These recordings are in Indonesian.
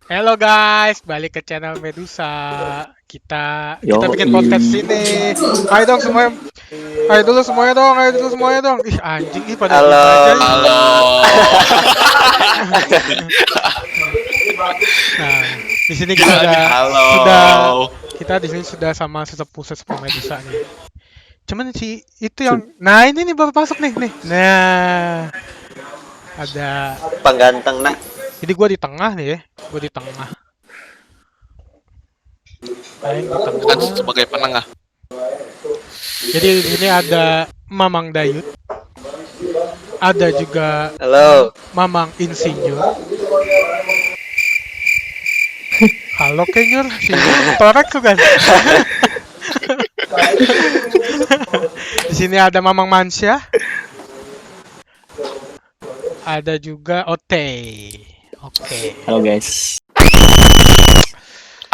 Halo guys, balik ke channel Medusa. Kita Yo, bikin podcast sini. Ayo dong semuanya, ayo dulu semuanya dong. Ih anjing, ih pada diem aja halo. ih. Halo. Nah, di sini kita Gimana nih? Halo. sudah kita di sini sudah sama sesepuh Medusa nih. Cuman si itu yang, nah ini nih baru masuk nih. Nah, ada. Pengganteng nak. Jadi gua di tengah nih ya, gua di tengah. Aing di Kan tengah. sebagai penengah. Jadi di sini ada Mamang Dayut, ada juga Halo. Mamang Insinyur. Halo Kenyur, sini torek tuh kan. Di sini ada Mamang Mansya, ada juga Ote. Oke. Halo guys.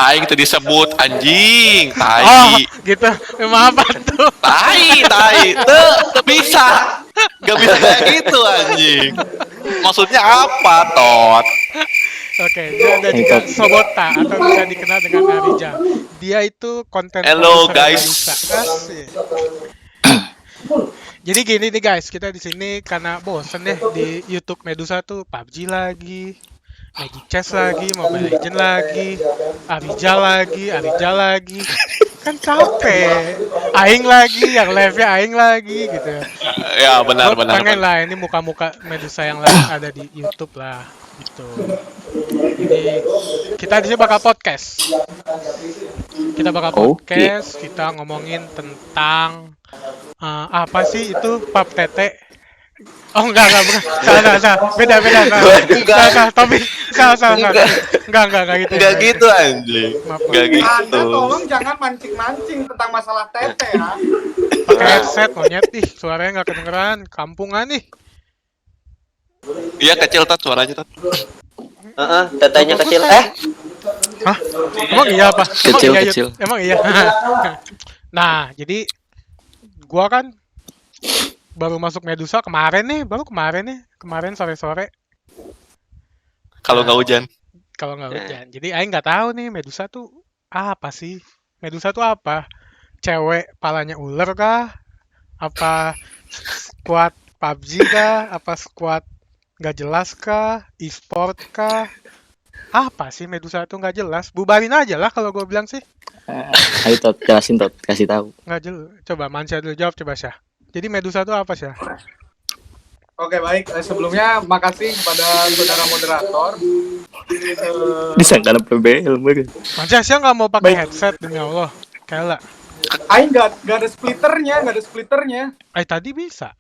Aing itu disebut anjing, Oh, tai. gitu. Emang apa tuh? Tai. Tuh bisa. Gak bisa kayak gitu anjing. Maksudnya apa, Tot? Oke, dia ada juga Sobota atau bisa dikenal dengan Arija. Dia itu konten Hello, produser guys. Medusa. Asik. Jadi gini nih guys, kita di sini karena bosen deh di YouTube Medusa tuh PUBG lagi, Magic Chess lagi, Mobile Legend lagi, Arija lagi. Kan capek. Aing lagi, yang live-nya Aing lagi gitu. Ya, benar. Gue pengen lah ini muka-muka Medusa yang lain ada di YouTube lah gitu. Jadi kita di sini bakal podcast. Kita bakal podcast, kita ngomongin tentang apa sih itu pap tete? Oh enggak, bukan. Salah. Beda. Salah, topik. Salah. Enggak gitu. Enggak gitu anjing. Maaf. Enggak gitu. Anda tolong jangan mancing-mancing tentang masalah tete ya. Pakai headset monyet ih, suaranya nggak kedengeran, kampungan nih. Iya kecil Tot suaranya Tot. Tetenya kecil. Hah? Emang iya apa? Kecil. Emang iya. Nah, jadi gua kan baru masuk Medusa kemarin sore-sore. Kalau nggak hujan. Kalau nggak hujan. Jadi Aing nggak tahu nih Medusa tuh apa sih? Medusa tuh apa? Cewek palanya ular kah? Apa squad PUBG kah? Apa squad nggak jelas kah? E-sport kah? Apa sih Medusa tuh nggak jelas? Bubarin aja lah kalau gue bilang sih. Ayo Tot, jelasin Tot, kasih tahu. Nggak jelas. Coba Mansya dulu jawab coba Syah. Jadi Medusa tuh apa Syah? Oke baik, sebelumnya makasih kepada saudara moderator. Disangka PBL mungkin. Mansya nggak mau pakai headset demi Allah. Kayak Aing nggak ada splitternya. tadi bisa.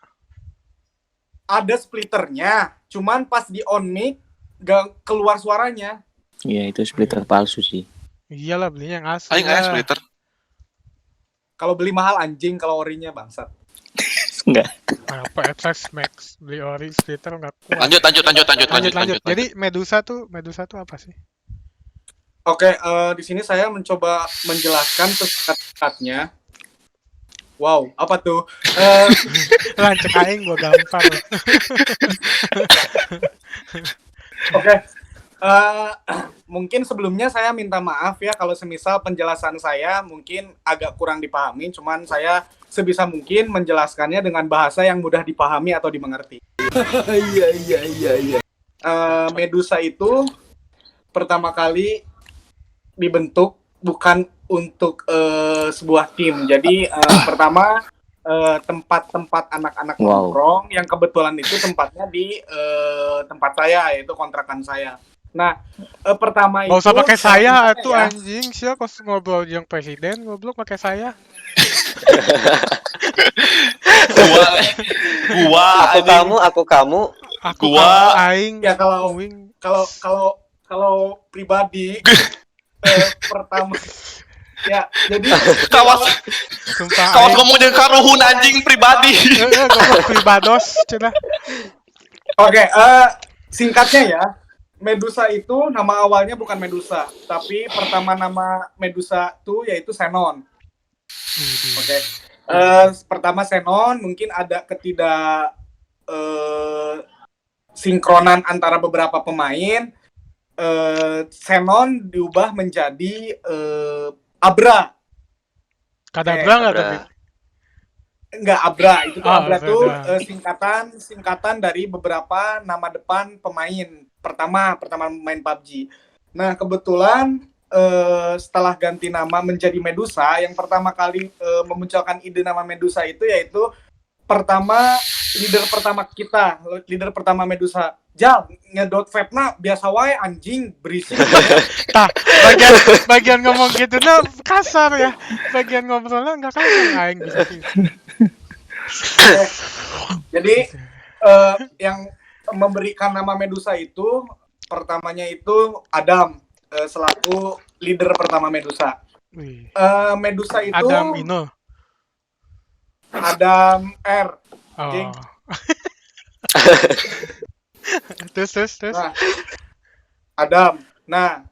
Ada splitternya, cuman pas di on mic nggak keluar suaranya. Iya, itu splitter palsu sih. Iyalah belinya yang asli. Aing nggak splitter. Kalau beli mahal anjing, kalau orinya bangsat. Enggak. Apa FX Max beli ori splitter nggak kuat. Lanjut. Jadi Medusa tuh apa sih? Oke, di sini saya mencoba menjelaskan sesingkat-singkatnya. Wow, apa tuh? Lancek aing gua gampang. Oke, mungkin sebelumnya saya minta maaf ya kalau semisal penjelasan saya mungkin agak kurang dipahami, cuman saya sebisa mungkin menjelaskannya dengan bahasa yang mudah dipahami atau dimengerti. Iya. Medusa itu pertama kali dibentuk bukan untuk sebuah tim. Jadi pertama tempat-tempat anak-anak nongkrong yang kebetulan itu tempatnya di tempat saya, yaitu kontrakan saya. Nah, pertama itu Gak usah pakai saya tuh ya. Anjing sih kok ngobrol yang presiden goblok pakai saya. Aku kamu. Aing. Ya kalau pribadi pertama ya jadi kawas ngomong dengan karuhun anjing pribadi. Goblok pribados cenah. Oke, singkatnya ya, Medusa itu nama awalnya bukan Medusa, tapi pertama nama Medusa tuh yaitu Xenon. Oke. Pertama Xenon, mungkin ada ketidak sinkronan antara beberapa pemain. Xenon diubah menjadi Abra. Kadabra nggak Abra. tapi? Enggak, Abra. Itu tuh Ah, Abra Abra tuh doang. singkatan dari beberapa nama depan pemain pertama main PUBG. Nah, kebetulan setelah ganti nama menjadi Medusa, yang pertama kali memunculkan ide nama Medusa itu yaitu leader pertama Medusa. Jal, ngedot vape-na biasa wae anjing berisik. Tah, bagian ngomong gitu nah kasar ya. Bagian ngobrolnya nggak kasar aing bisa gitu. Jadi yang memberikan nama Medusa itu pertamanya itu Adam selaku leader pertama Medusa. Wih, Medusa itu Adam Ino. Adam R. Oh. King. terus. Nah, Adam. Nah,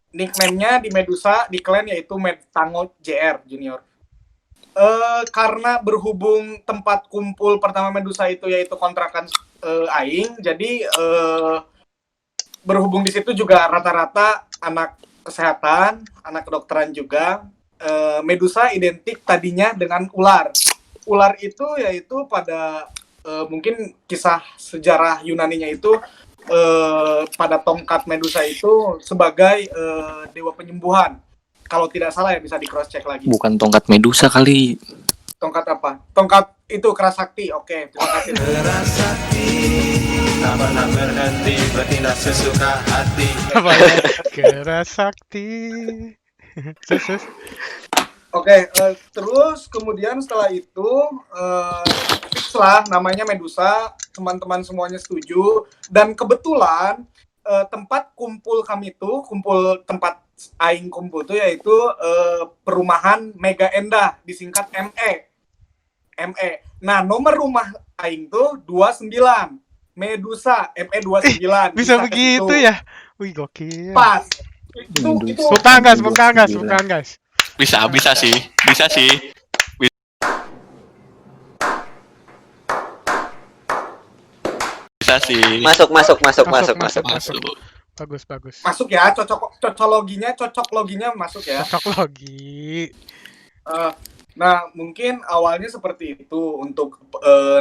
nickname-nya di Medusa di clan yaitu Tango JR Junior. Karena berhubung tempat kumpul pertama Medusa itu yaitu kontrakan aing, jadi berhubung di situ juga rata-rata anak kesehatan, anak kedokteran juga. Medusa identik tadinya dengan ular. Ular itu yaitu pada mungkin kisah sejarah Yunaninya itu pada tongkat Medusa itu sebagai dewa penyembuhan. Kalau tidak salah ya bisa di cross check lagi. Bukan tongkat Medusa kali. Tongkat apa? Tongkat itu Kerasakti. Oke, terima kasih. Kerasakti, tak pernah berhenti bertindak sesuka hati. Apa ya? Kerasakti. Terus. Oke, terus kemudian setelah itu fix lah namanya Medusa, teman-teman semuanya setuju dan kebetulan tempat tempat aing kumpul tuh yaitu perumahan Mega Endah disingkat ME. Nah, nomor rumah aing tuh 29. Medusa ME 29. Bisa begitu situ. ya? Wih, gokil. Pas. Itu Bukan guys. Bisa sih. Bisa sih. Masuk. Masuk. Bagus. masuk ya, cocok loginya masuk ya. Cocok logi. Nah, mungkin awalnya seperti itu untuk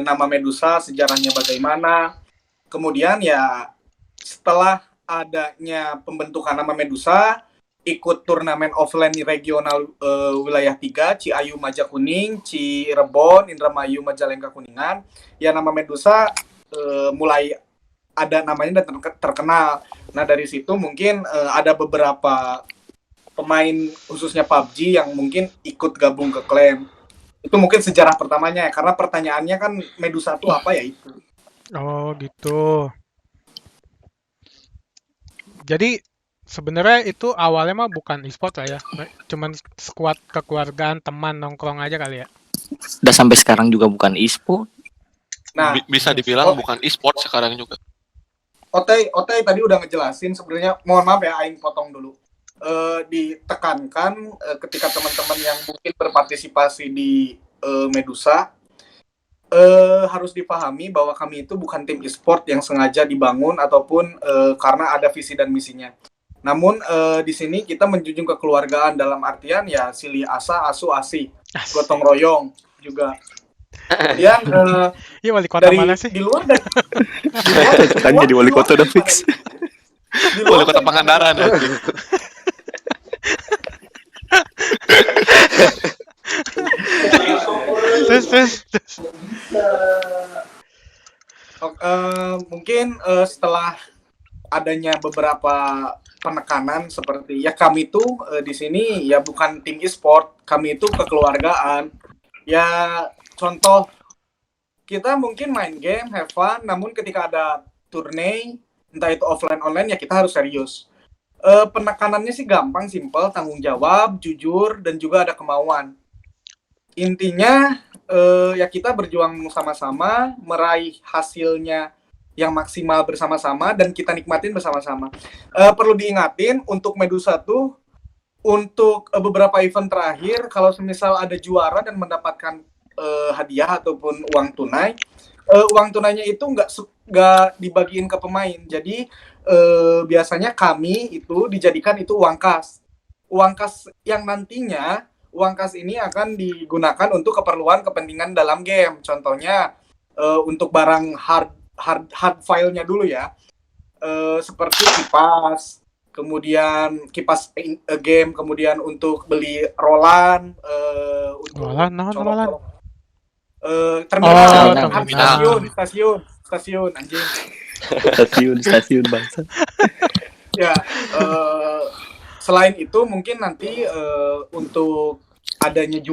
nama Medusa, sejarahnya bagaimana. Kemudian ya setelah adanya pembentukan nama Medusa, ikut turnamen offline regional wilayah 3, Ciayu Majakuning, Cirebon, Indramayu, Majalengka, Kuningan. Ya nama Medusa mulai ada namanya dan terkenal. Nah dari situ mungkin ada beberapa pemain khususnya PUBG yang mungkin ikut gabung ke clan. Itu mungkin sejarah pertamanya ya, karena pertanyaannya kan Medusa itu apa ya itu. Oh gitu. Jadi sebenarnya itu awalnya mah bukan e-sport lah ya, cuman squad kekeluargaan teman nongkrong aja kali ya. Udah sampai sekarang juga bukan e-sport. Nah, Bisa dibilang bukan e-sport sekarang juga. Otey tadi udah ngejelasin sebenarnya, mohon maaf ya aing potong dulu. Ditekankan ketika teman-teman yang mungkin berpartisipasi di Medusa harus dipahami bahwa kami itu bukan tim e-sport yang sengaja dibangun ataupun karena ada visi dan misinya. Namun di sini kita menjunjung kekeluargaan dalam artian ya silih asa, asu, asi, gotong royong juga. Kemudian Iya, wali kota mana sih? di luar dari Kan jadi wali kota udah fix. Wali kota Pangandaran. Terus. Mungkin setelah adanya beberapa penekanan seperti ya kami tuh di sini ya bukan tim e-sport, kami itu kekeluargaan. Ya contoh kita mungkin main game, have fun, namun ketika ada turnamen entah itu offline online ya kita harus serius. Penekanannya sih gampang, simple, tanggung jawab, jujur, dan juga ada kemauan. Intinya ya kita berjuang sama-sama, meraih hasilnya yang maksimal bersama-sama dan kita nikmatin bersama-sama. Perlu diingatin untuk Medusa tuh untuk beberapa event terakhir kalau semisal ada juara dan mendapatkan hadiah ataupun uang tunai, uang tunainya itu nggak dibagiin ke pemain. Jadi biasanya kami itu dijadikan itu uang kas. Uang kas yang nantinya uang kas ini akan digunakan untuk keperluan kepentingan dalam game. Contohnya untuk barang hard filenya dulu ya. Seperti kipas, kemudian kipas game, kemudian untuk beli rolan, untuk Rolan. terminal, terminal. stasiun anjing. Stasiun bangsa. Ya, selain itu mungkin nanti untuk adanya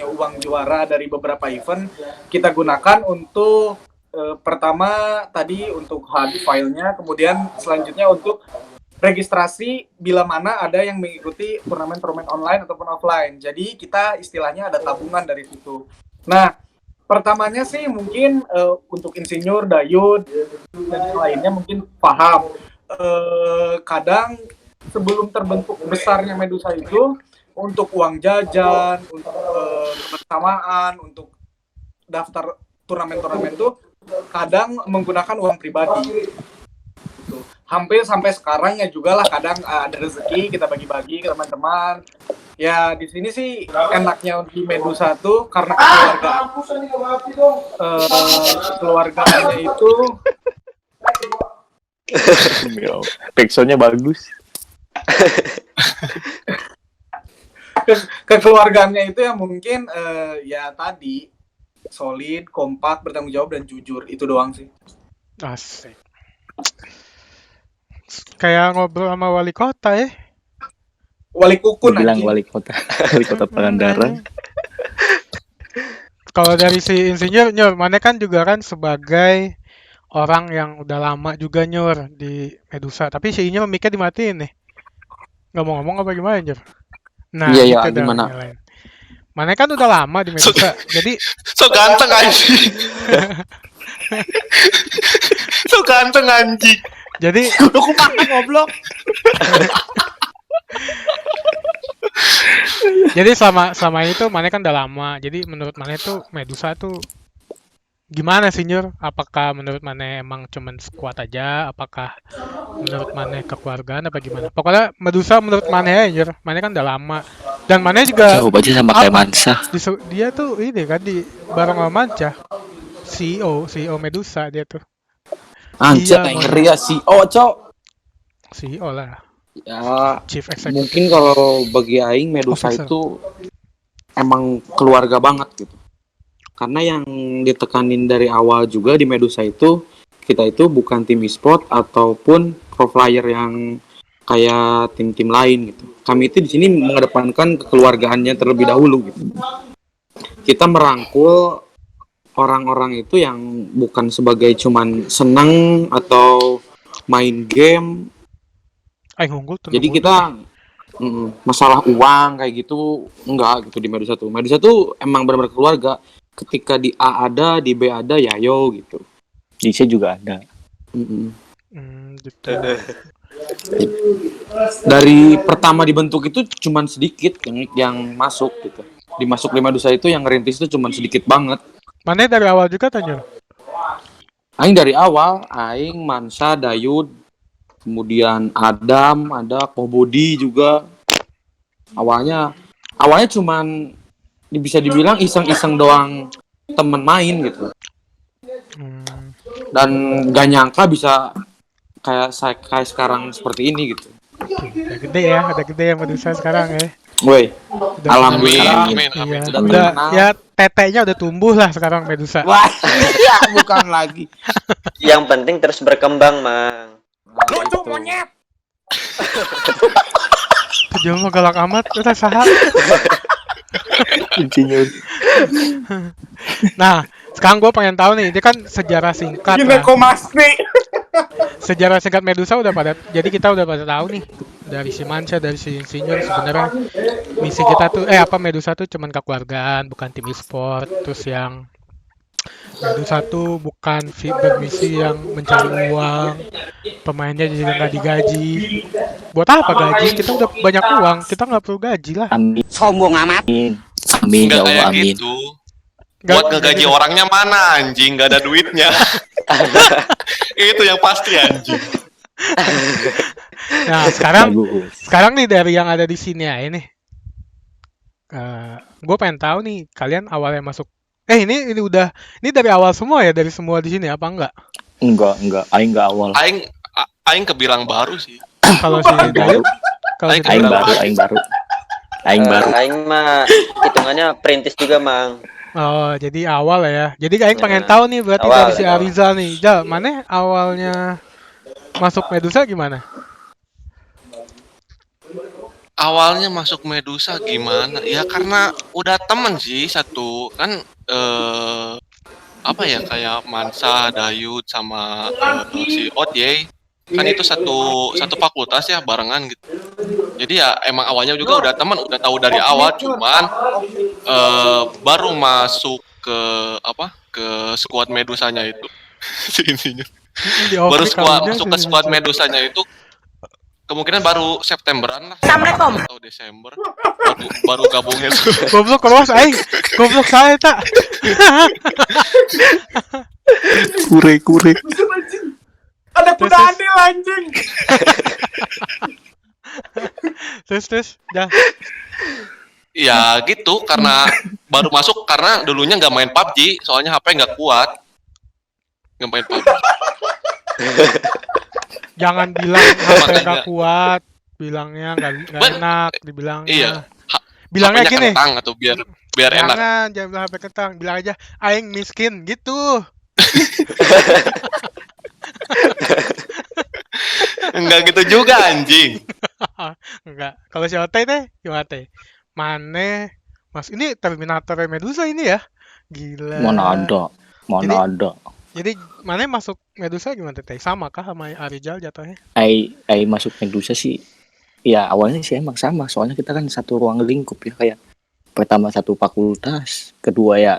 uang juara dari beberapa event kita gunakan untuk pertama tadi untuk hard filenya, kemudian selanjutnya untuk registrasi bila mana ada yang mengikuti turnamen-turnamen online ataupun offline. Jadi kita istilahnya ada tabungan dari situ. Nah, pertamanya sih mungkin untuk insinyur, dayud, dan yang lainnya mungkin paham. Kadang sebelum terbentuk besarnya Medusa itu, untuk uang jajan, untuk kebersamaan, untuk daftar turnamen-turnamen itu kadang menggunakan uang pribadi. Gitu. Hampir sampai sekarang ya juga lah kadang ada rezeki kita bagi-bagi ke teman-teman. Ya di sini sih enaknya di Medusa tuh karena keluargaannya itu Backsoundnya bagus. kekeluargaannya itu yang mungkin ya tadi solid, kompak, bertanggung jawab dan jujur, itu doang sih. Asik. Kayak ngobrol sama wali kota ya. Wali kukun Bilang anjing. wali kota Pangandaran. Kalau dari si insinyur, Nyur, mana kan juga kan sebagai orang yang udah lama juga Nyur di Medusa. Tapi si Nyur mic-nya dimatiin nih. Nggak mau ngomong apa gimana Nyur? Nah, Iya, gitu iya, dah gimana? nyalain. Mana kan udah lama di Medusa. Jadi So ganteng anjing. So ganteng anjing. jadi Goblok. jadi selama itu mana kan udah lama. Jadi menurut mana tuh Medusa tuh gimana sih Nyur? Apakah menurut mana emang cuman squad aja? Apakah menurut mana kekeluargaan apa gimana? Pokoknya Medusa menurut mana ya Nyur? Mana kan udah lama. Dan mana juga Jauh aja sama kayak Mansa. dia tuh ini kan di bareng sama Manca. CEO Medusa dia tuh. Anjir, Iya, yang ngeri ya si Cok. CEO lah, Ya, Chief Executive. mungkin kalau bagi aing Medusa Officer. itu emang keluarga banget gitu. Karena yang ditekanin dari awal juga di Medusa itu kita itu bukan tim e-sport ataupun pro player yang kayak tim-tim lain gitu. Kami itu di sini mengedepankan kekeluargaannya terlebih dahulu gitu. Kita merangkul orang-orang itu yang bukan sebagai cuman senang atau main game. Aing unggul tuh. Jadi kita masalah uang kayak gitu enggak gitu di Medusa tuh. Medusa tuh emang benar-benar keluarga. Ketika di A ada, di B ada, ya yo gitu. Di C juga ada. Gitu. Dari pertama dibentuk itu cuman sedikit yang masuk gitu. Dimasuk di Medusa itu yang ngerintis itu cuman sedikit banget. Mana dari awal juga tanya. Aing dari awal, Aing, Mansa, Dayud, kemudian Adam, ada Kobodi juga. Awalnya cuman bisa dibilang iseng-iseng doang temen main gitu. Dan gak nyangka bisa kayak sekarang seperti ini gitu. Udah gede ya Medusa sekarang ya. Woi, Udah- alhamdulillah. Amin. Iya, Sudah udah terkenal. ya tetenya udah tumbuh lah sekarang Medusa. Wah, ya bukan lagi. Yang penting terus berkembang, Mang. Lucu monyet. Tujuan mah galak amat, udah saha. Insinyur. Nah, sekarang gue pengen tahu nih, dia kan sejarah singkat lah. Ginekomasti. Sejarah singkat Medusa udah pada, jadi kita udah pada tahu nih dari si Manca, dari si Insinyur sebenarnya misi kita tuh, Medusa tuh cuman kekeluargaan, bukan tim e-sport. Terus yang Medusa tuh bukan bermisi yang mencari uang, pemainnya juga nggak digaji. Buat apa gaji? Kita udah banyak uang, kita nggak perlu gaji lah. Amin. Sombong amat. Amin Nggak ya Allah, kayak amin. gitu. Buat ngegaji orangnya mana anjing, nggak ada duitnya. Itu yang pasti anjing. Nah, sekarang Bagus. nih dari yang ada di sini ya ini. Gue pengen tahu nih kalian awalnya masuk. Ini dari awal semua ya, dari semua di sini apa enggak? Enggak. Aing enggak awal. Aing kebilang baru sih. Kalau si Baru. Dayut, kalau si Aing Dayut. Aing baru. Aing baru. Aing mah hitungannya perintis juga, Mang. Oh, jadi awal ya. Jadi Aing pengen Ya, tahu nih berarti awal, dari si awal. Arizal nih. Jal, mana awalnya masuk Medusa gimana? Awalnya masuk Medusa gimana? Ya karena udah temen sih satu kan apa ya kayak Mansa, Dayut sama si Odyey kan itu satu fakultas ya barengan gitu. Jadi ya emang awalnya juga udah teman, udah tahu dari awal, cuman baru masuk ke squad Medusanya itu. Intinya. Di Baru Ofri kalinya masuk ke sih. squad Medusanya itu kemungkinan baru Septemberan lah. Assalamualaikum. Atau Desember. Baru gabungnya tuh. Goblok keros Aing. Goblok saya tak. Kure. Ada kuda anil anjing. Terus, dah. Ya gitu karena baru masuk karena dulunya nggak main PUBG, soalnya HP nggak kuat. Nggak main PUBG. Jangan bilang HP Makanya. nggak kuat. Bilangnya nggak enak dibilangnya. Iya. Bilangnya HP-nya gini. kentang atau biar enak. Jangan bilang HP kentang. Bilang aja Aing miskin gitu. Enggak gitu juga anjing. Enggak. Kalau si Ote teh gimana teh? Mane Mas ini Terminator Medusa ini ya? Gila. Mana ada. Jadi Mane masuk Medusa gimana teh? Sama kah sama Arijal jatuhnya? Ai masuk Medusa sih. Ya awalnya sih emang sama. Soalnya kita kan satu ruang lingkup ya kayak pertama satu fakultas, kedua ya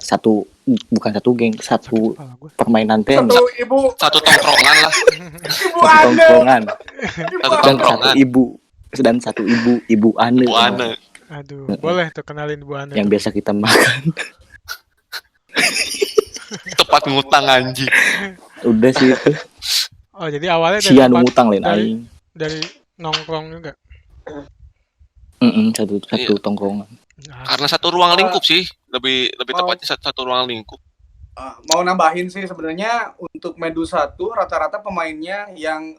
bukan satu geng, satu Kepala gue. permainan tenis, Satu ibu, Satu tongkrongan lah. ibu satu aneh. tongkrongan, Satu dan satu tongkrongan. ibu ane Bu Ane. Aduh, boleh tuh kenalin Bu Ane. yang biasa kita makan. Tepat ngutang anjing. Udah sih itu. Oh, jadi awalnya dari Sia nu tempat- ngutang lain dari, aing. dari nongkrong juga. Satu Iya. tongkrongan. Nah, Karena satu ruang lingkup sih. Lebih tepatnya satu ruang lingkup. Mau nambahin sih sebenarnya untuk Medusa tuh rata-rata pemainnya yang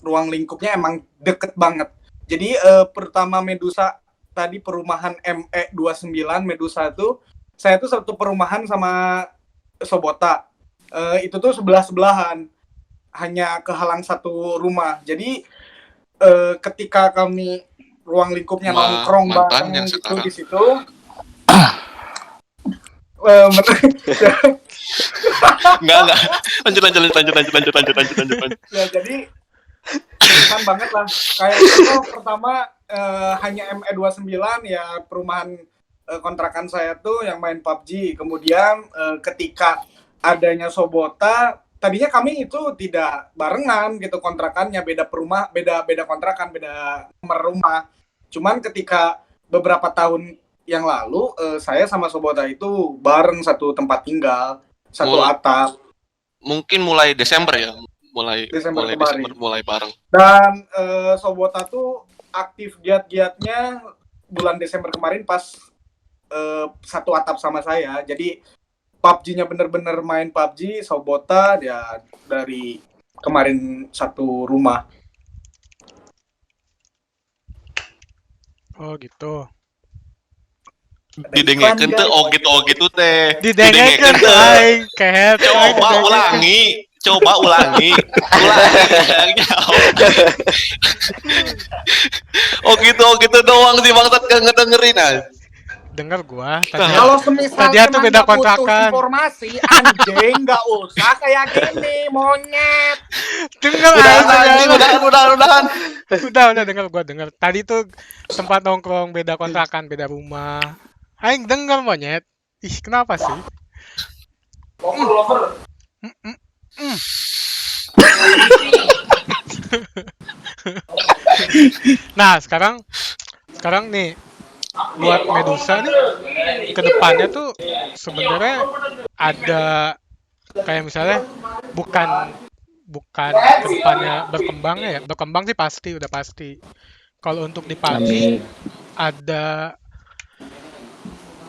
ruang lingkupnya emang deket banget. Jadi pertama Medusa tadi perumahan ME29 Medusa tuh saya tuh satu perumahan sama Sobota. Itu tuh sebelah-sebelahan. Hanya kehalang satu rumah. Jadi ketika kami ruang lingkupnya nongkrong mantan bareng yang gitu sekarang. di situ. Enggak. Lanjut. Ya jadi kan banget lah. Kayak itu pertama hanya ME29 ya perumahan kontrakan saya tuh yang main PUBG. Kemudian ketika adanya Sobota, tadinya kami itu tidak barengan gitu kontrakannya, beda kontrakan, beda nomor rumah. Cuman ketika beberapa tahun yang lalu saya sama Sobota itu bareng satu tempat tinggal, satu atap. Mungkin mulai Desember ya. Desember mulai kemarin. Desember mulai bareng. Dan Sobota tuh aktif giat-giatnya bulan Desember kemarin pas satu atap sama saya. Jadi PUBG-nya bener-bener main PUBG, Sobota ya dari kemarin satu rumah. oh gitu. Didengekeun teh gitu teh. Didengekeun teh. aing kehet. aing didengekeun. Coba ulangi. Oh gitu doang sih bangsat gak ngedengerin aja. Denger gua tadi. Kalau semisal Tadi tuh emang beda nggak butuh kontrakan. informasi, anjing nggak usah kayak gini, monyet. Denger Udahan aing, anjing, udahan. Udah denger. Tadi tuh tempat nongkrong beda kontrakan, beda rumah. Aing denger monyet. Ih, kenapa sih? Lover. Nah, sekarang nih buat Medusa nih ke depannya tuh sebenarnya ada kayak misalnya bukan bukan kedepannya berkembang sih pasti, udah pasti. Kalau untuk di PUBG Amin.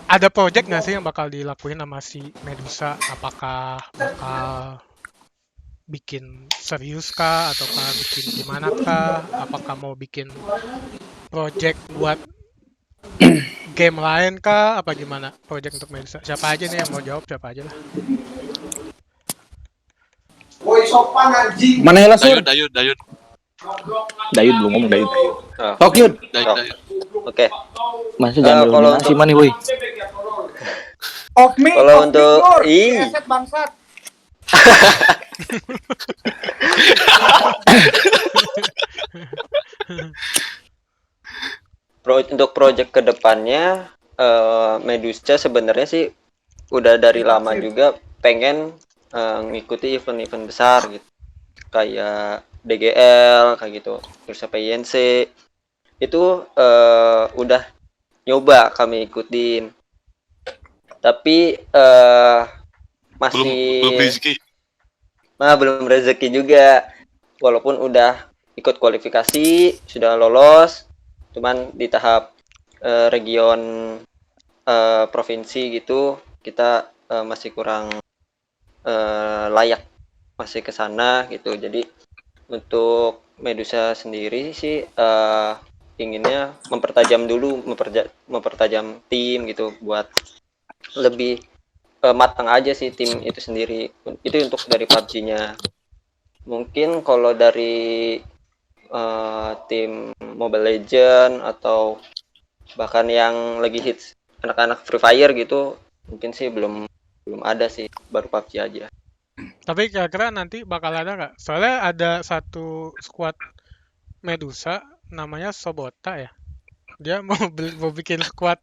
ada project nggak sih yang bakal dilakuin sama si Medusa? Apakah bakal bikin serius kah, ataukah bikin gimana kah? Apakah mau bikin project buat game lain kah? Apa gimana project untuk Medusa? Siapa aja nih yang mau jawab? Siapa aja lah. Mana ya Sur? Dayud. Dayud belum ngomong Dayud. Oh, Tokyud. Dayud. oke. Masa jangan kalau dominasi mana woi. Off me, Kalau off me, untuk- Nur. Ih. Keset bangsat. Untuk project kedepannya, Medusa sebenarnya sih udah dari lama juga pengen ngikuti event-event besar gitu, kayak DGL kayak gitu, terus apa INC itu udah nyoba kami ikutin, tapi masih Belum rezeki. belum rezeki juga, walaupun udah ikut kualifikasi, sudah lolos, cuman di tahap region provinsi gitu kita masih kurang layak masih ke sana gitu. Jadi untuk Medusa sendiri sih inginnya mempertajam tim gitu buat lebih matang aja sih tim itu sendiri. Itu untuk dari PUBG-nya. Mungkin kalau dari tim Mobile Legend atau bahkan yang lagi hits anak-anak Free Fire gitu, mungkin sih belum ada sih, baru PUBG aja. Tapi kira-kira nanti bakal ada nggak? Soalnya ada satu squad Medusa namanya Sobota ya. Dia mau bikin squad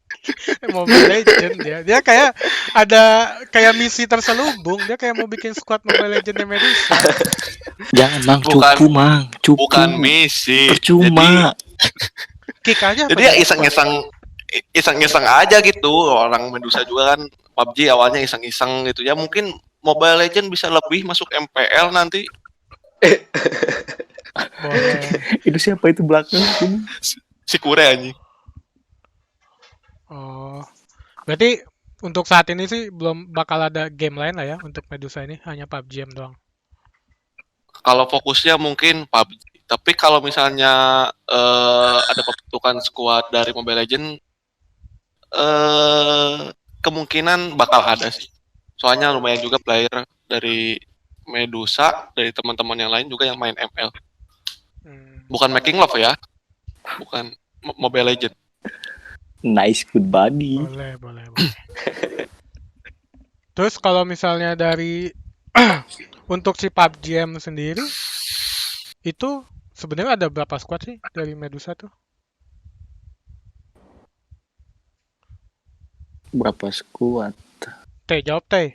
Mobile Legend dia. Dia kayak ada kayak misi terselubung. Dia kayak mau bikin squad Mobile Legend Medusa. Jangan Mang, Bukan- cupu Mang, cupu. Bukan misi. Percuma. Kick aja. Jadi ya iseng-iseng aja gitu. Orang Medusa juga kan PUBG awalnya iseng-iseng gitu ya. Mungkin Mobile Legend bisa lebih masuk MPL nanti. Boleh. Itu siapa itu belakang? Si Kure anjing. Oh. Berarti untuk saat ini sih belum bakal ada game lain lah ya untuk Medusa ini, hanya PUBG doang. Kalau fokusnya mungkin PUBG. Tapi kalau misalnya ada pembentukan squad dari Mobile Legend, kemungkinan bakal ada sih. Soalnya lumayan juga player dari Medusa, dari teman-teman yang lain juga yang main ML. Bukan Making Love ya, bukan Mobile Legend. Nice, good body. Boleh. Terus kalau misalnya dari untuk si PUBG sendiri, itu sebenarnya ada berapa squad sih dari Medusa tuh? Berapa squad? Teh, jawab Teh.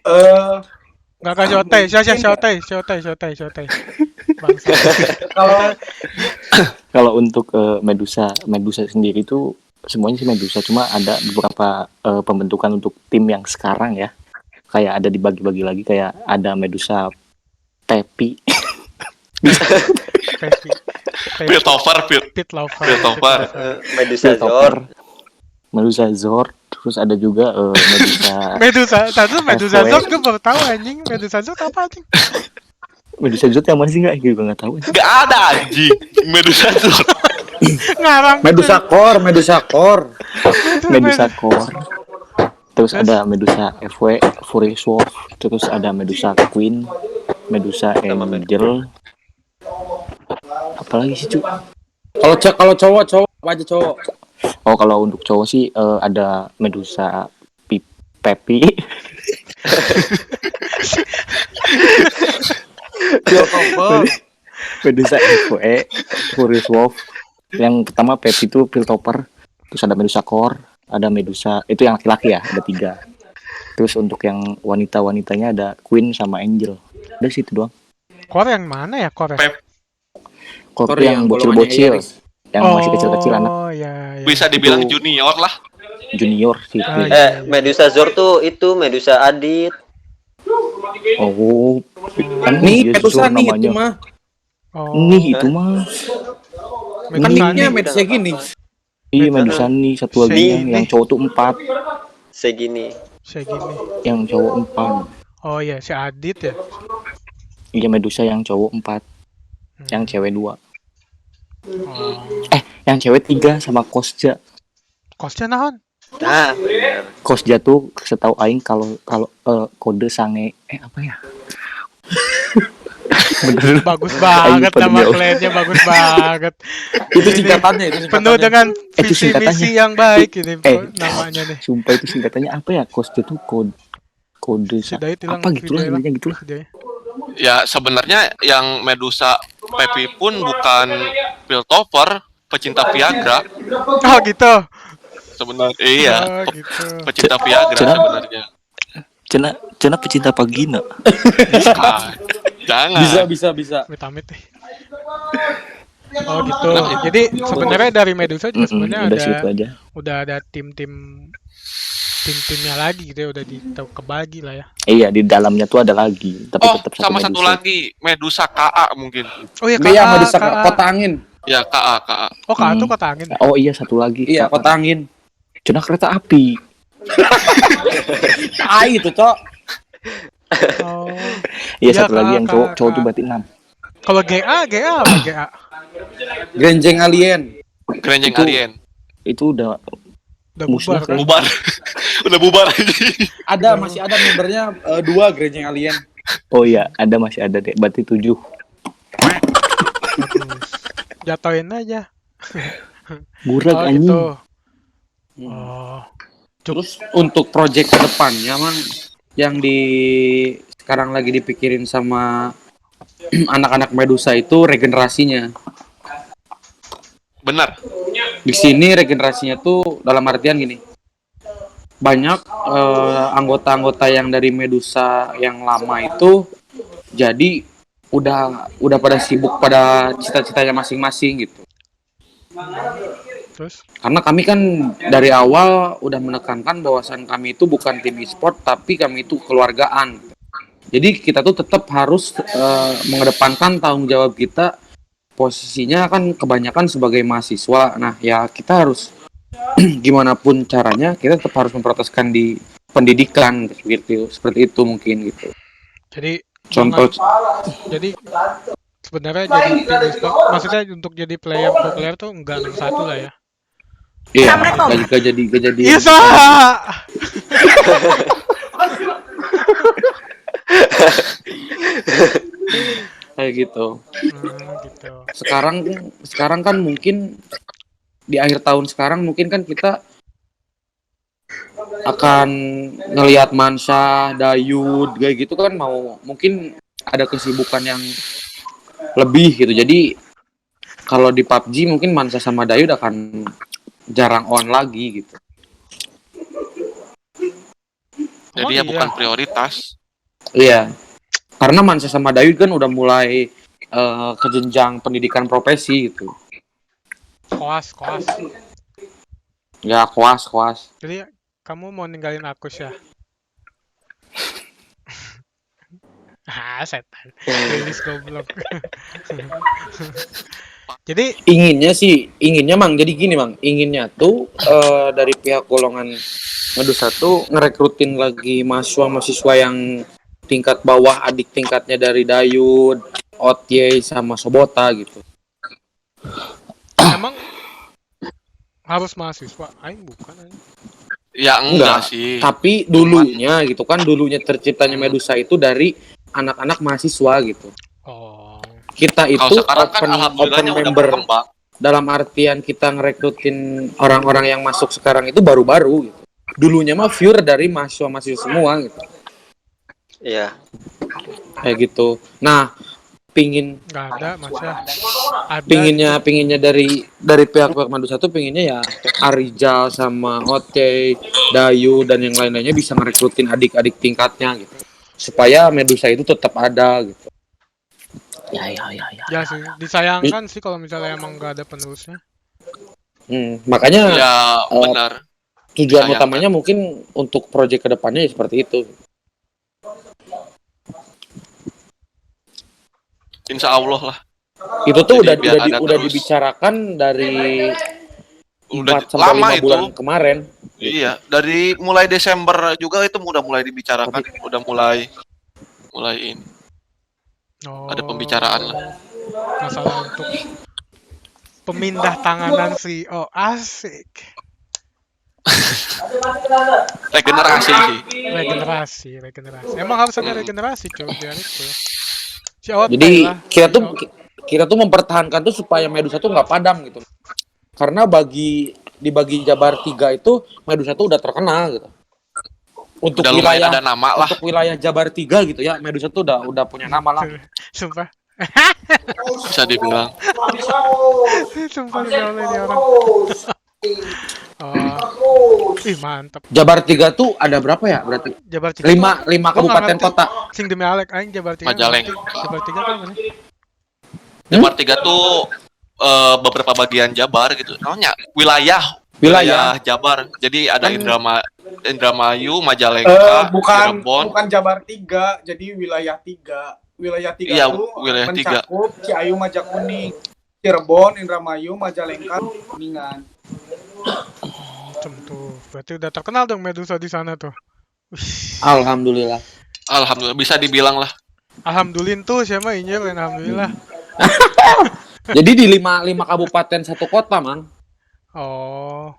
Nggak kasih Teh. Bangsa. Kalau untuk Medusa sendiri itu semuanya sih Medusa, cuma ada beberapa pembentukan untuk tim yang sekarang ya. Kayak ada dibagi-bagi lagi, kayak ada Medusa Pepi. Piltover. Medusa Zord. Medusa Zord, terus ada juga Medusa FW. Zord gue baru tahu anjing. Medusa Zord apa anjing? Medusa Zord yang mana sih nggak? Gue nggak tahu. Gak ada anjing. Medusa Zord. Ngarang. Medusa Core. Medusa Core. Terus ada Medusa FW, Fury Sword, terus ada Medusa Queen, Medusa Angel. Apalagi sih, Cuk? Kalau cowok apa aja cowok? Oh, kalau untuk cowok sih ada Medusa Pepi. Medusa FWE, Furious Wolf. Yang pertama Pepi itu Piltover. Terus ada Medusa Core, ada Medusa, itu yang laki-laki ya, ada 3. Terus untuk yang wanita-wanitanya ada Queen sama Angel. Udah sih itu doang. Core yang mana ya Core? Core Core yang yang bocil-bocil, golongannya yang masih kecil-kecil anak Oh, ya. Bisa dibilang Itu- junior lah. junior sih. Ah, iya. Medusa Zord tuh itu Medusa Adit. Oh, kan Nih, dia Medusa Zor nih itu namanya. mah. Oh, Nih itu mah. Kan Medusa nicknya nih. Medusa gini. Iya Medusa nih satu lagi Nih. yang cowok tuh 4, Segini. Segini. yang cowok 4. Oh iya, si Adit ya. Iya Medusa yang cowok 4, yang cewek 2. Oh. Yang cewek 3 sama Kosja. Kosnya naon? Nah, bener. Kosja tuh setahu aing kalau kode sange apa ya? Bener. Bagus banget Aing pada nama jauh. kliennya, bagus banget. Itu Ini singkatannya, itu penuh singkatannya. dengan Itu visi singkatannya. misi yang baik ini namanya nih. Sumpah itu singkatannya apa ya? Kosja tuh kode Si Dait hilang apa gitulah video intinya gitulah. videonya. Ya sebenarnya yang Medusa Pepi pun bukan Piltover, pecinta Viagra Oh gitu. sebenarnya. Iya, Oh gitu. pecinta Viagra Cina- sebenarnya. Cena pecinta vagina. Bukan. Jangan. Bisa. Amit-amit nih. Oh gitu. Jadi sebenarnya dari Medusa juga sebenarnya Udah situ aja. udah ada tim-timnya lagi gitu ya, udah kebagi lah ya. Iya di dalamnya tuh ada lagi, tapi Oh, tetap sama satu Medusa. lagi, Medusa KA mungkin. Oh iya Iya, KA, Medusa KA. kota angin. Ya KA. Oh KA tuh Hmm. kota angin. Oh iya satu lagi. Iya, kota angin. Cena kereta api. Itu, Cok. Oh. Iya Iya, satu lagi yang Kak, cowok Kak. tuh berarti 6. Kalau GA apa GA? Grenjeng alien. Kerenjeng Itu- Alien. Itu udah Udah Musnah bubar kan? Bubar. Udah bubar aja. Masih ada membernya 2 Grenjeng alien. oh iya masih ada deh. Berarti 7. Jatoin aja. Burak Oh anjing. gitu. Hmm. Oh. Terus untuk project ke depannya mang yang sekarang lagi dipikirin sama anak-anak Medusa itu regenerasinya. Benar. Di sini regenerasinya tuh dalam artian gini. Banyak anggota-anggota yang dari Medusa yang lama itu jadi udah pada sibuk pada cita-citanya masing-masing gitu. Terus? Karena kami kan dari awal udah menekankan bahwasan kami itu bukan tim e-sport tapi kami itu keluargaan. Jadi kita tuh tetap harus mengedepankan tanggung jawab kita. Posisinya kan kebanyakan sebagai mahasiswa. Nah ya kita harus gimana pun caranya kita tetap harus memproteskan di pendidikan gitu. Seperti itu mungkin gitu. Jadi Contoh jadi sebenarnya jadi tim e-sport, maksudnya untuk jadi player pro player tuh enggak 61 lah ya. iya gak jadi Iya sah. kayak gitu. Gitu. Sekarang kan mungkin di akhir tahun sekarang mungkin kan kita akan ngelihat Mansa, Dayud, kayak gitu kan mungkin ada kesibukan yang lebih gitu. Jadi kalau di PUBG mungkin Mansa sama Dayud akan jarang on lagi gitu. Jadi Oh, ya iya. bukan prioritas. Iya. Karena Mansa sama Dayud kan udah mulai ke jenjang pendidikan profesi gitu. Koas. Ya koas. Jadi kamu mau ninggalin aku ya? Setan. Rilis goblok. Jadi Inginnya Mang jadi gini Mang, inginnya tuh dari pihak golongan Medusa tuh ngerekrutin lagi mahasiswa yang tingkat bawah adik tingkatnya dari Dayud, Otye sama Sobota gitu. emang harus mahasiswa? Aing bukan. Aing. Ya Enggak. enggak sih. Tapi dulunya terciptanya Medusa itu dari anak-anak mahasiswa gitu. Oh. Kita itu Kalau sekarang kan open alhamdulillahnya udah member berkembang. dalam artian kita ngerekrutin orang-orang yang masuk sekarang itu baru-baru gitu. Dulunya mah pure dari mahasiswa semua gitu. Iya. Kayak gitu. Nah, Nggak ada masa. Ada. pinginnya dari pihak Medusa tuh pinginnya ya Arijal sama Oce, Dayu dan yang lain-lainnya bisa merekrutin adik-adik tingkatnya gitu. Supaya Medusa itu tetap ada gitu. Ya sih, disayangkan sih kalau misalnya emang nggak ada penerusnya. Makanya Ya benar. tujuan disayangkan. utamanya mungkin untuk proyek kedepannya ya seperti itu. Insya Allah lah. Itu tuh Jadi biar ada udah terus. dibicarakan dari Udah 4 sampai lama 5 itu. bulan kemarin. Iya, dari mulai Desember juga itu udah mulai dibicarakan, udah mulai ini. Oh, Ada pembicaraan lah. masalah untuk pemindah tanganan CEO. Asik. Regenerasi sih. Regenerasi. Emang harus ada regenerasi cuy biar itu. Si Otai Jadi lah. kita tuh mempertahankan tuh supaya Medusa tuh nggak padam gitu. Karena dibagi Jabar 3 itu Medusa tuh udah terkenal gitu. Untuk Udah lumayan wilayah ada nama lah. untuk wilayah Jabar 3 gitu ya, Medusa tuh udah punya nama lah. Sumpah. Bisa dibilang. Sumpah oleh dia orang. Oh. Ih, mantap. Jabar 3 tuh ada berapa ya berarti? Jabar 3 5 gua kabupaten nggak ngerti. kota. Sing demi Alek aing Jabar 3. Majalengka. Jabar 3 kan mana? Jabar 3 tuh beberapa bagian Jabar gitu. Namanya wilayah Jabar. Jadi ada Indramayu, Majalengka, Cirebon. Bukan Jabar 3, jadi wilayah 3. Wilayah 3 Iya, itu wilayah 3. mencakup Ciayu, Majakuning, Cirebon, Indramayu, Majalengka, Kuningan. Tuh. Berarti udah terkenal dong Medusa di sana tuh. Alhamdulillah. Alhamdulillah bisa dibilang lah. Alhamdulillah tuh siapa Injil alhamdulillah. Jadi di 5 kabupaten satu kota, Mang. Oh.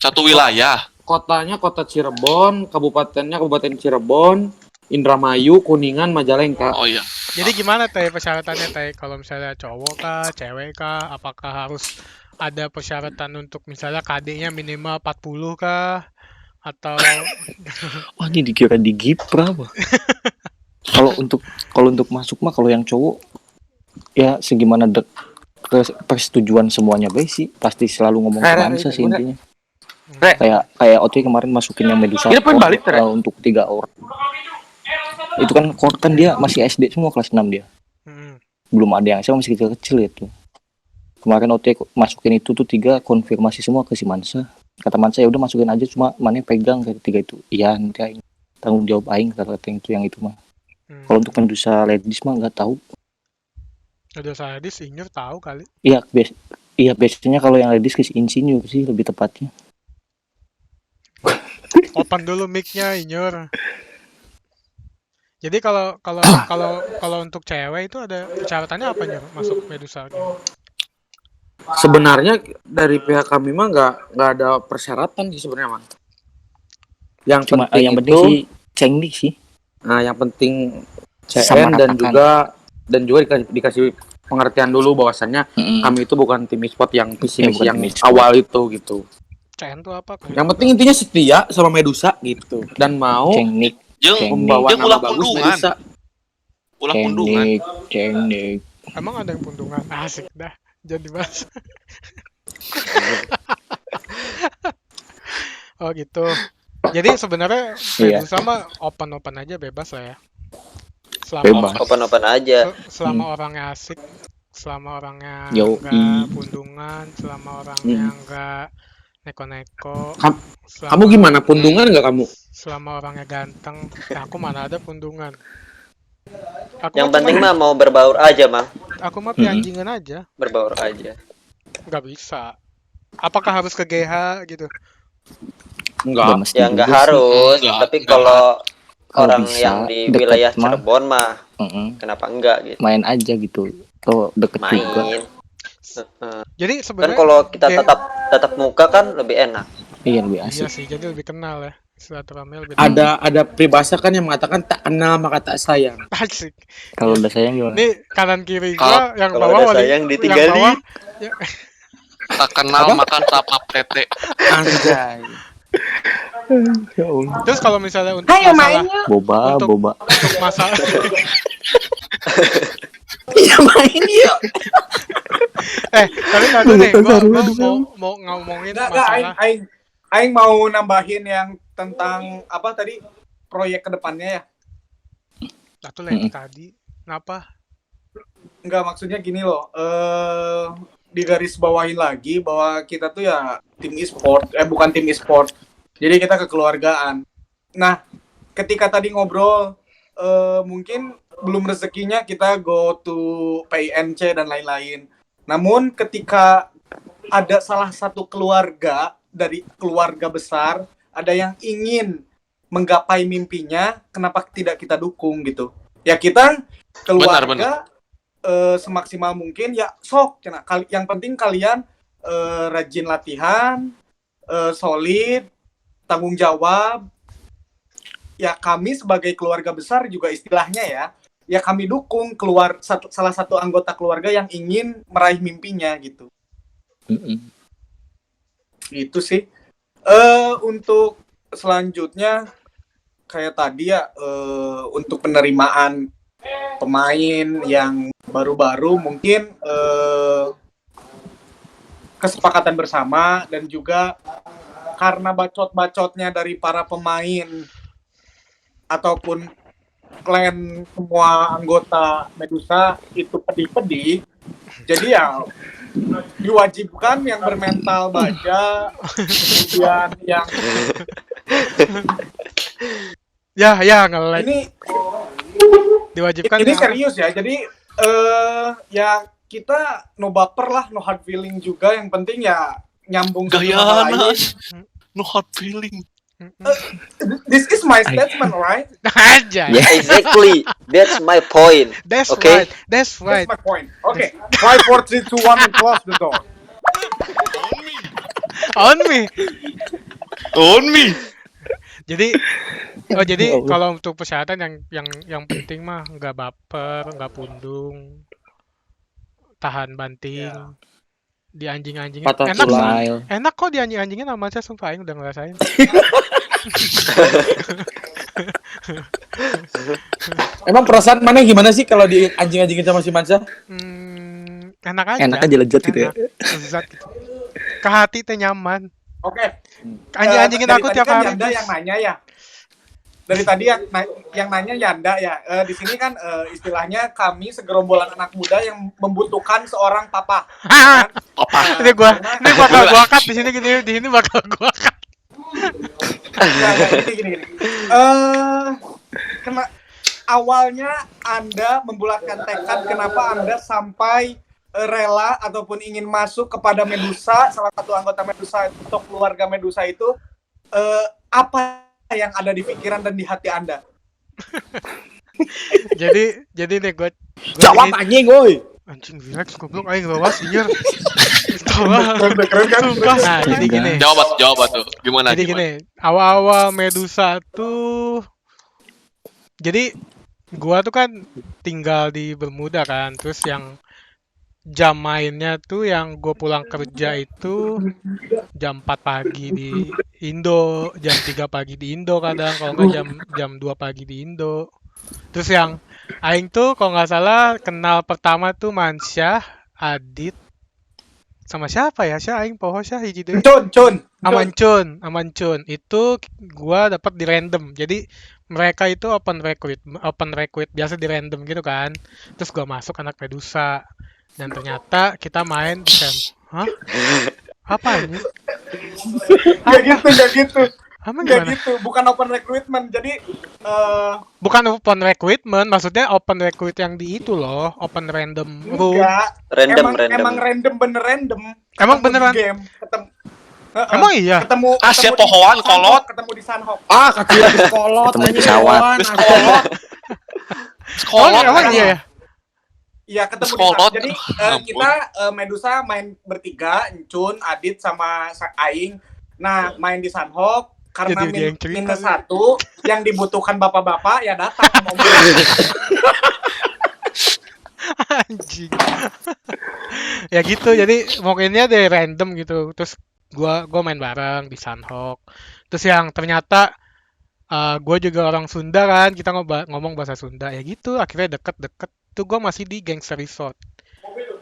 Satu wilayah. Kotanya kota Cirebon, kabupatennya Kabupaten Cirebon, Indramayu, Kuningan, Majalengka. Oh iya. Jadi gimana teh persyaratannya teh kalau misalnya cowok kah, cewek kah, apakah harus ada persyaratan untuk misalnya KD-nya minimal 40 kah atau Wah, ini dikira di Gipra apa? Kalau untuk masuk mah kalau yang cowok ya segimana persetujuan semuanya baik sih, pasti selalu ngomong romansa sih intinya. Kayak Otoy kemarin masukin yang Medusa Ini pengen balik, Tre? untuk 3 orang. Itu kan dia masih SD semua kelas 6 dia. Belum ada yang saya masih kecil-kecil itu. Kemarin Otoy masukin itu tuh 3 konfirmasi semua ke si Mansa. Kata Mansa ya udah masukin aja cuma mana pegang ke 3 itu. Iya nanti aing tanggung jawab aing kata itu yang itu mah. Kalau untuk Medusa ladies mah nggak tahu. ada sadis injur tahu kali. Iya, biasanya kalau yang ladies ke insinyur sih lebih tepatnya. Open dulu mic-nya injur. Jadi kalau untuk cewek itu ada persyaratannya apa Nyur masuk Medusa? Sebenarnya dari pihak kami mah nggak ada persyaratan sih sebenarnya, Mang. Yang Cuma penting yang penting itu, sih cengdik sih. nah yang penting Sama CN dan ratakan. juga dikasih pengertian dulu bahwasannya kami itu bukan tim e-sport yang visi misi bukan yang tim e-sport. awal itu gitu. CN tuh apa? Yang penting intinya setia sama Medusa gitu dan mau Cengdik, membawa Jeung nama ulah bagus pundungan. Medusa. Ulah pundungan. cengdik. Emang ada yang pundungan? Asik dah. Jadi bahas. Oh gitu. Jadi sebenarnya Medusa mah open aja bebas lah ya. Bebas. Open aja. Selama orangnya asik, selama orangnya Yoi. nggak pundungan, selama orangnya nggak neko-neko. Kamu gimana, pundungan nggak kamu? Selama orangnya ganteng, ya aku mana ada pundungan. Yang penting mah mau berbaur aja, Mang. Aku mah pianjingan aja, Berbaur aja. nggak bisa. Apakah harus ke GH gitu? Enggak. Ya nggak harus, Enggak, tapi enggak. kalau Kalau orang bisa, yang di deket wilayah mah. Cirebon mah, kenapa enggak gitu? Main aja gitu. Tuh deket juga. Main. Jadi Kan sebenarnya kalau kita kayak- tatap muka kan lebih enak. Iya lebih iya asik. sih, jadi lebih kenal ya. Silaturahmi lebih Ada peribahasa kan yang mengatakan tak kenal maka tak sayang. asik. Kalau udah sayang gimana? Ini kanan kiri gua yang Kalau bawah udah wali, sayang yang ditinggali. bawah Tak kenal makan tapap tete. Anjay. Ya Allah. terus kalau misalnya untuk masalah Boba. untuk masalah Ya main yuk. tapi tadi nih gua mau ngomongin Enggak, masalah aing mau nambahin yang tentang apa tadi proyek kedepannya ya. satu lagi tadi. Kenapa? Enggak, maksudnya gini loh. Digaris bawahin lagi bahwa kita tuh ya tim e-sport, bukan tim e-sport. Jadi kita kekeluargaan. Nah, ketika tadi ngobrol, mungkin belum rezekinya kita go to PINC dan lain-lain. Namun ketika ada salah satu keluarga dari keluarga besar, ada yang ingin menggapai mimpinya, kenapa tidak kita dukung gitu? Ya kita keluarga semaksimal mungkin ya sok. Yang penting kalian rajin latihan, solid, tanggung jawab. Ya kami sebagai keluarga besar juga istilahnya ya kami dukung salah satu anggota keluarga yang ingin meraih mimpinya gitu. Itu sih. Untuk selanjutnya kayak tadi ya, untuk penerimaan pemain yang baru-baru mungkin kesepakatan bersama, dan juga karena bacot-bacotnya dari para pemain ataupun klan semua anggota Medusa itu pedih-pedih, jadi ya diwajibkan yang bermental baja, kemudian yang nge-like. Ini Diwajibkan ini ya. serius ya. Jadi ya kita no baper lah, no hard feeling juga. Yang penting ya nyambung satu sama Gaya lain. Nas. No hard feeling. This is my statement, right? Aja. Yeah. Exactly. That's my point. That's Okay. right. That's right. That's my point. Okay. 5, 4, 3, 2, 1 and close the door. On me. On me. Jadi Ya Allah. kalau untuk persyaratan yang penting mah nggak baper, nggak pundung, tahan banting, di anjing-anjingin. Patah Enak sih. tulang. Smile. Enak kok di anjing-anjingin sama saya, sumpah Aing udah ngerasain. Emang perasaan mana gimana sih kalau di anjing-anjingin sama si Mansa? Enak aja. Enak aja, lezat gitu ya. Enak, lezat gitu. Ke hati teh nyaman. Oke. Anjing-anjingin Dari aku tadi tiap kan hari. Yanda yang nanya ya. Dari tadi yang nanya Yanda ya. Di sini kan istilahnya kami segerombolan anak muda yang membutuhkan seorang papa. Hah, Kan? ini bakal Gua- gua cut di sini bakal gua cut. Gini. Awalnya Anda membulatkan tekad, kenapa Anda sampai rela ataupun ingin masuk kepada Medusa, salah satu anggota Medusa atau keluarga Medusa itu, apa yang ada di pikiran dan di hati Anda? Jadi nih gua Jawab ini- anjing, woi. anjing Virax goblok aing bawa sihir. Sumpah. Nah, jadi gini. Jawab tuh. Gimana? Jadi gini, awal-awal Medusa tuh, jadi gua tuh kan tinggal di Bermuda kan, terus yang jam mainnya tuh yang gue pulang kerja itu jam 4 pagi di Indo, jam 3 pagi di Indo kadang, kalau nggak jam 2 pagi di Indo. Terus yang Aing tuh kalau nggak salah kenal pertama tuh Mansyah, Adit, sama siapa ya? Syah Aing poho Syah hiji deui. Cun. Aman Cun. Itu gua dapat di random. Jadi mereka itu open recruit biasa di random gitu kan. Terus gua masuk anak Medusa. Dan ternyata kita main di camp. Hah? Apa ini? Gak gitu. Emang Gak gimana? gitu. Bukan open recruitment. Jadi Bukan open recruitment, maksudnya open recruit yang di itu loh, open random room. enggak. Random. Emang random bener random. Emang Ketemu di beneran? game. Emang iya? Ketemu siap di pohoan, Sunhawk, kolot. Ketemu di Sunhawk. Kaki habis kolot Ketemu anjing, pesawat. hewan. Terus kolot. Oh, emang iya ya? Iya, ketemu di Sekolot. sana. Jadi Ampun. kita Medusa main bertiga, Encun, Adit sama Aing. Nah, main di Sunhawk karena Jadi dia yang cerita minus nih. 1 yang dibutuhkan bapak-bapak ya datang mobil. Anjing. Ya gitu, jadi mungkinnya deh random gitu. Terus gua main bareng di Sunhawk. Terus yang ternyata gua juga orang Sunda kan, kita ngomong bahasa Sunda. Ya gitu, akhirnya deket-deket. Tuh gua masih di Gangster Resort.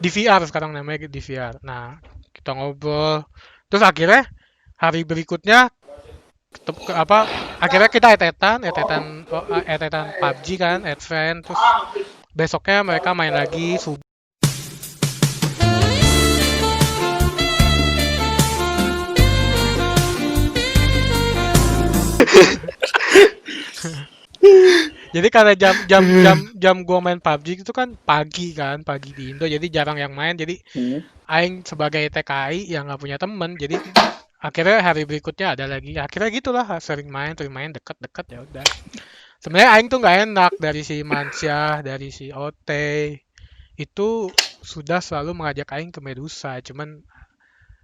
Di VR sekarang namanya, di VR. Nah, kita ngobrol. Terus akhirnya hari berikutnya akhirnya kita etetan PUBG kan, advance. Terus besoknya mereka main lagi subuh. Jadi karena jam gua main PUBG itu kan pagi di Indo, jadi jarang yang main. Jadi aing sebagai TKI yang nggak punya temen, jadi akhirnya hari berikutnya ada lagi. Akhirnya gitulah sering main deket-deket ya udah. Sebenarnya aing tuh nggak enak dari si Mansyah, dari si Ote. Itu sudah selalu mengajak aing ke Medusa, cuman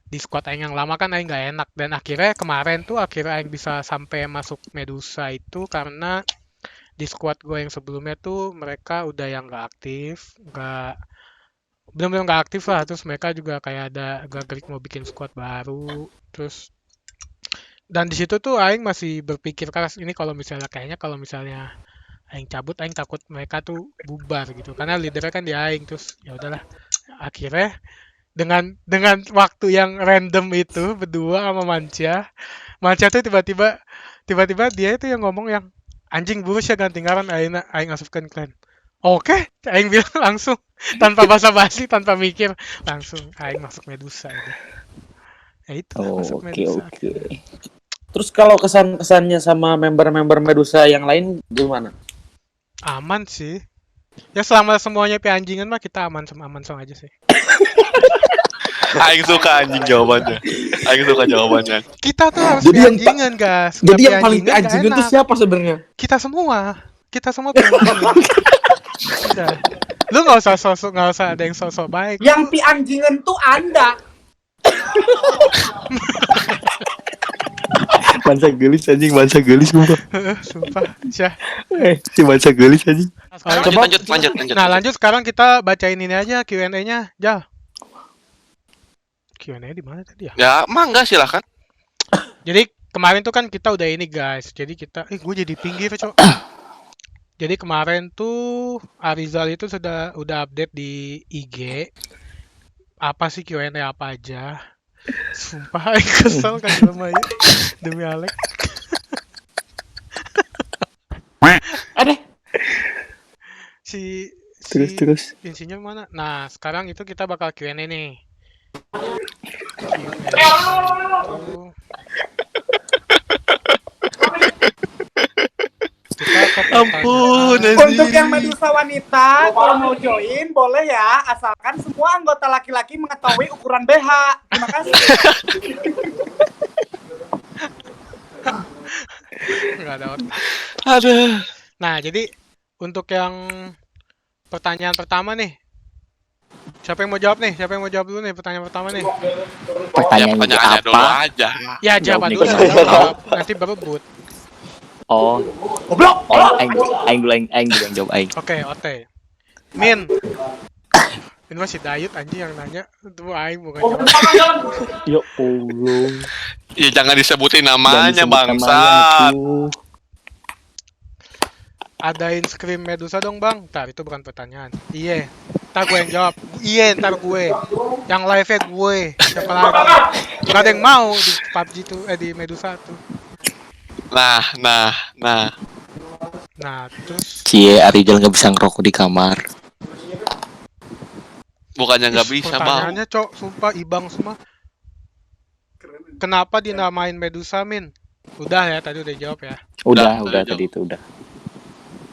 di squad aing yang lama kan aing nggak enak, dan akhirnya kemarin tuh aing bisa sampai masuk Medusa itu karena di squad gue yang sebelumnya tuh mereka udah yang nggak aktif, benar-benar nggak aktif lah. Terus mereka juga kayak ada gerak-gerik mau bikin squad baru, terus dan di situ tuh aing masih berpikir keras, ini kalau misalnya aing cabut, aing takut mereka tuh bubar gitu karena leadernya kan di aing. Terus ya udahlah, akhirnya dengan waktu yang random itu berdua sama Manca tuh tiba-tiba dia itu yang ngomong yang anjing bulus ya ganti ngaran aing asupkeun klan. Oke, aing bilang langsung tanpa basa-basi, tanpa mikir, langsung aing masuk Medusa udah. Ya itu masuk Medusa. Oke. Terus kalau kesan-kesannya sama member-member Medusa yang lain gimana? Aman sih. Ya selama semuanya anjingan mah kita aman sama aja sih. Aing suka anjing jawabannya. Kita tuh harus Jadi yang anjingan, guys. Jadi Nggak yang paling nggak anjingin itu enak. siapa sebenarnya? Kita semua anjingan. Udah. Lu nggak usah ada yang sosok baik. Yang anjingan tuh Anda. Mansa gelis sumpah. Sumpah, Syah. Si Mansa gelis anjing. Lanjut. Nah, lanjut sekarang kita bacain ini aja Q&A-nya, Jal. Q&A di mana tadi ya? Ya, mangga silakan. Jadi kemarin tuh kan kita udah ini, guys. Jadi kita gue jadi pinggir, Cok. Jadi kemarin tuh Arizal itu udah update di IG. Apa sih Q&A apa aja? Sumpah, kesel kan sama ya. Demi Alex. Ada. Terus. Insinyur mana? Nah, sekarang itu kita bakal Q&A nih. Ampun, Untuk yang Medusa wanita, kalau mau join boleh ya, asalkan semua anggota laki-laki mengetahui ukuran BH. Terima kasih. Nggak ada otak. Aduh. Nah, jadi untuk yang pertanyaan pertama nih, siapa yang mau jawab dulu nih pertanyaan pertama nih? Pertanyaannya dulu aja. Ya, jawab Jawab dulu. nih, Jawab. Nanti berebut. Oh, aing dulu yang jawab aing. Oke, Ote. Min masih Dayut anjing yang nanya. Itu aing bukan jawab. Ya Allah. Ya jangan disebutin namanya, Jangan disebut bangsat. namanya, tuh. Adain scream Medusa dong, Bang. Ntar itu bukan pertanyaan. Iya. Ntar gue yang jawab. Iya, ntar gue. Yang live-nya gue. Siapa lagi? Gak ada yang mau di PUBG tuh, di Medusa tuh. Nah. Terus Cie, Arijal nggak bisa ngerokok di kamar. Bukannya nggak bisa, Bang. pertanyaannya, Cok, sumpah ibang semua. Kenapa dinamain Medusa, Min? Udah ya, tadi udah jawab ya. Udah jawab. tadi itu udah.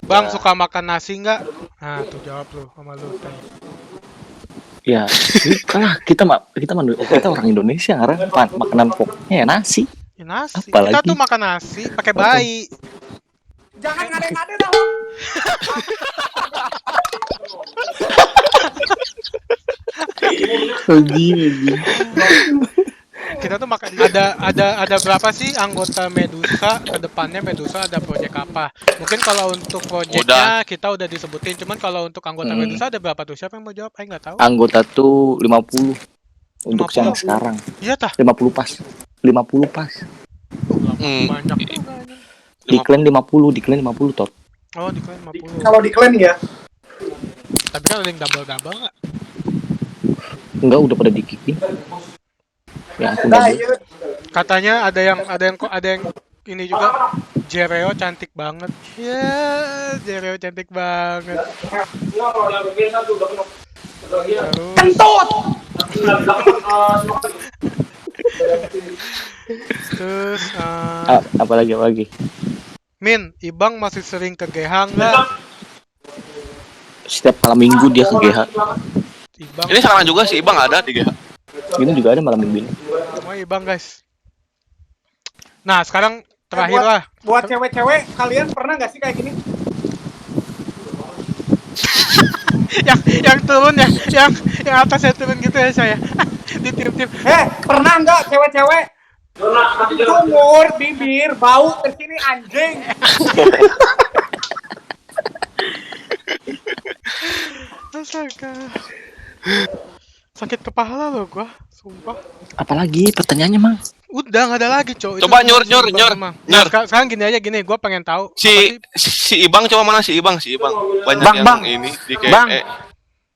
Bang, suka makan nasi nggak? Nah, tuh jawab lu sama lu tanya. Ya, kita orang Indonesia ngarang makanan pokoknya ya nasi. Ya, nasi. Apalagi? Kita tuh makan nasi pakai bayi. Jangan ngade-ngade dah. Anjing. Kita tuh makan ada berapa sih anggota Medusa? Kedepannya Medusa ada proyek apa? Mungkin kalau untuk proyeknya kita udah disebutin, cuman kalau untuk anggota Medusa ada berapa tuh? Siapa yang mau jawab? Nggak tahu. Anggota tuh 50 untuk 50. yang sekarang. Iya tah? 50 pas. Banyak juga ini. Di clan 50 tot. Oh, di klan 50. Kalau di klan ya. Tapi kan ada yang double nggak? Enggak, udah pada dikikin. Ya aku Nah, double. iya. Katanya ada yang ini juga. Jereo cantik banget. Ya, Jereo cantik banget. Kentut. Terus Apa lagi? Min, Ibang masih sering ke GH nggak? Setiap malam minggu dia ke GH. Ibang, Ini sekarang juga si Ibang ada di GH. Ini juga ada malam minggu ini. semua Ibang guys. Nah, sekarang terakhir lah. Buat cewek-cewek, kalian pernah nggak sih kayak gini? yang turun ya, yang atasnya turun gitu ya saya. Ditiup-tiup. Pernah nggak cewek-cewek? Sumur, bibir, bau kesini anjing. Astaga. Sakit kepala loh gua, sumpah. Apalagi pertanyaannya, Mang? Udah nggak ada lagi, Cok. Coba Itu nyur. Nah, sekarang gini aja gini, gua pengen tahu Si Ibang coba mana si Ibang? Banyak Bang, yang Bang. ini di Bang.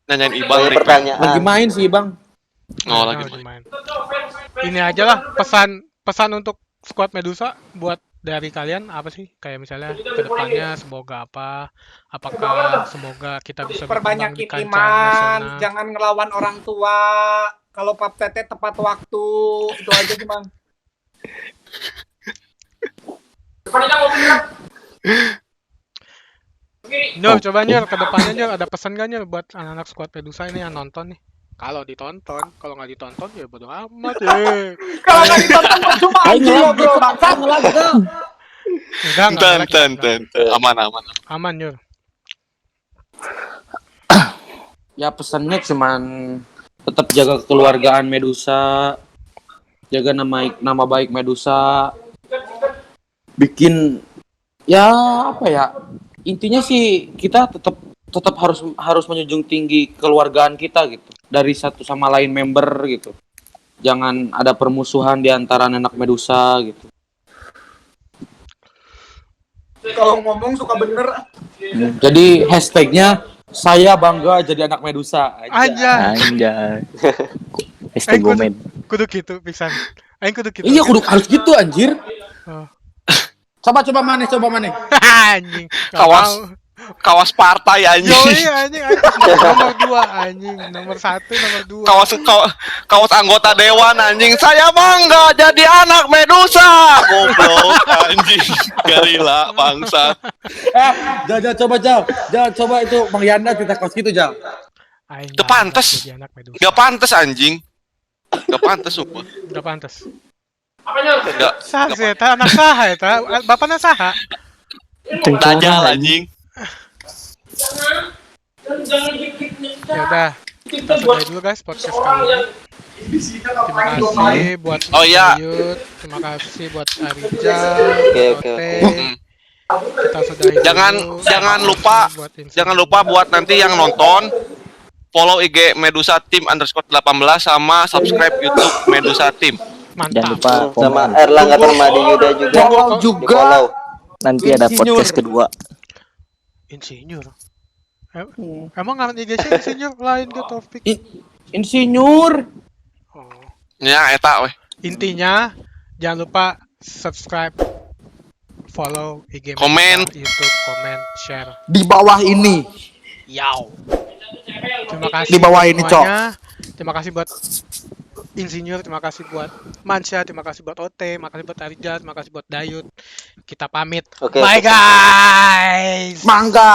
nanyain Ibang. Banyak pertanyaan. Lagi main sih Bang. Oh, lagi main. main. Ini aja lah pesan untuk squad Medusa buat dari kalian apa sih? Kayak misalnya kedepannya semoga apa? Apakah semoga kita bisa berkembang di Perbanyakin kancah iman, nasional? jangan ngelawan orang tua. Kalau pap tete tepat waktu, itu aja sih Bang. Nyur, coba Nyur, kedepannya Nyur ada pesan gak Nyur buat anak-anak squad Medusa ini yang nonton nih? Kalau ditonton, kalau nggak ditonton ya bodo amat ya. Kalau nggak ditonton percuma anjing lo bro, bangsa. Enggak, Ten. Aman. Nyur. Ya pesannya cuman tetap jaga kekeluargaan Medusa, jaga nama baik Medusa, bikin ya apa ya, intinya sih kita tetap harus menjunjung tinggi kekeluargaan kita gitu, dari satu sama lain member gitu, jangan ada permusuhan di antara anak Medusa gitu. Kalau ngomong suka bener. Jadi hashtagnya saya bangga jadi anak Medusa Aja. Anjay. Hashtag gomen. Kudu gitu pisan. Aing kudu gitu. Iya kudu harus gitu anjir. Oh. Coba mana. Anjing. Kawas partai anjing. Yoi anjing. Nomor 2 anjing. Nomor 1, nomor 2. Kawas anggota dewan anjing. Saya bangga jadi anak Medusa. Goblok anjing. Garila bangsa. Jangan coba itu Bang Yanda kita kos gitu Jal. Aing Itu pantes. jadi anak Medusa. Gak pantas anjing. Gak pantas sumpah. Udah pantes. Gak. Saha sih eta anak saha eta? Bapakna saha? Dajal anjing. Ya udah. Kita sudahi dulu guys podcast kali ini. Terima kasih buat Oh, iya. Yud, terima kasih buat Arija. Oke. Kita sudahi dulu. Jangan lupa buat nanti yang nonton follow IG Medusa Team _18 sama subscribe YouTube Medusa Team. Jangan Mantap. lupa Sama komen. Erlangga Permadi Yuda juga. Juga. Di follow. Nanti ada podcast kedua. Insinyur. Emang ngaran IG sih insinyur lain ke topik. Insinyur. Oh. Ya eta weh. Intinya jangan lupa subscribe, follow IG Medusa, Komen. YouTube, komen, share. Di bawah ini. Yow. Terima kasih Di bawah buat ini, semuanya. Terima kasih buat Insinyur, terima kasih buat Mansha, terima kasih buat Ote, terima kasih buat Arija, terima kasih buat Dayut. Kita pamit. Oke. Bye guys. Mangga.